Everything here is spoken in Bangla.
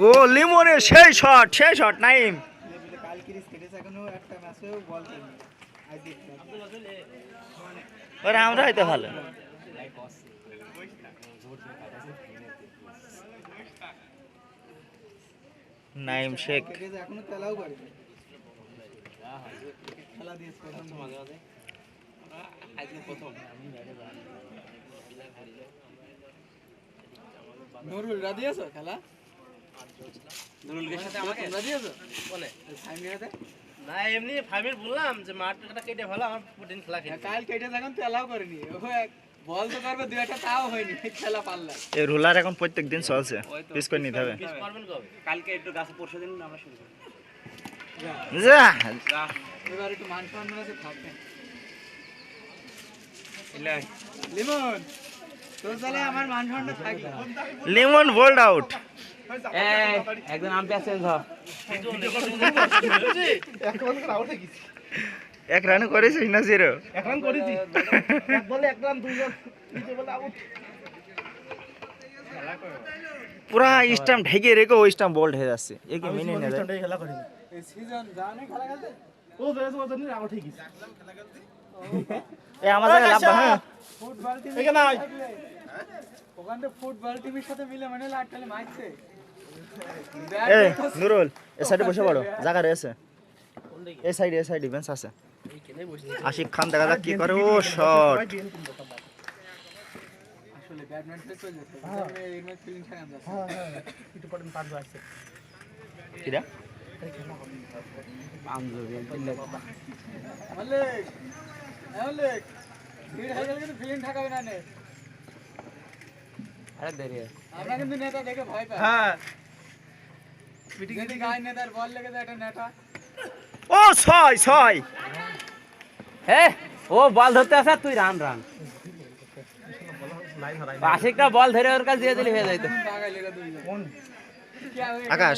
ও লিমনের সেই শট নাইম। ওরা আমরা হয়তো ভালো নাইম শেখ এখনো খেলাও করে খেলা দিয়েছে মাঝে মাঝে আজকে প্রথম নুরুল রাজি আছো খেলা নুরুলকে সাথে আমাকে রাজি আছো বলে ফাইনালে না এমনি ফাইনাল বললাম যে মাঠটা কেটে ভালো আমার প্রতিদিন খেলা খেলে কাল কেটে যখন তো এলাও করেনি ও বল তো করবে দুই একটা তাও হয়নি খেলা পারলা এই রুলার এখন প্রত্যেক দিন চলছে পিস করে নিতে হবে পিস পারবেন কবে কালকে একটু গাছে পরশুদিন আমরা শুরু করব যা এবার একটু মান সম্মান আছে থাকবেন লিমন তো চলে আমার মান সম্মানটা থাকবে লিমন বোল্ড আউট একদম আম্পায়ার চেঞ্জ হ এক রান করেছিস না জিরো এক রান করেছি এক বলে এক রান দুই রান নিচে বলে আউট পুরা স্টাম্প ঢেকে রেখে ওই স্টাম্প বোল্ড হয়ে যাচ্ছে এ কি মেনে নেবে খেলা করি এই সিজন জানে খেলা খেলতে ও বেশ ও জানি আউট হয়ে গেছে এ আমাদের লাভ হ্যাঁ ফুটবল টিম এখানে আয় ওখানে ফুটবল টিমের সাথে মিলে মানে লাটটালে মারছে এ নুরুল এই সাইডে বসে পড়ো জায়গা রয়েছে এই সাইডে ডিফেন্স আছে আশিক খান দেখা যাক কি করে ও শট আসলে ব্যাডমিন্টন চলে যাচ্ছে মানে এর মধ্যে ফিলিং থাকা যাচ্ছে হ্যাঁ একটু পরে পাঁচ আসছে কিরা মালিক মালিক ভিড় হয়ে গেলে কিন্তু ফিলিং থাকাবে না নে আরে দেরি আমরা কিন্তু নেতা দেখে ভয় পাই হ্যাঁ যদি গায় নেতার বল লেগে যায় এটা নেতা ও ছয় হে ও বল ধরতে আসা তুই রান আশিকটা বল ধরে ওর কাছে দিয়ে দিলি হয়ে যাইতো টাকা লেগে দুই আকাশ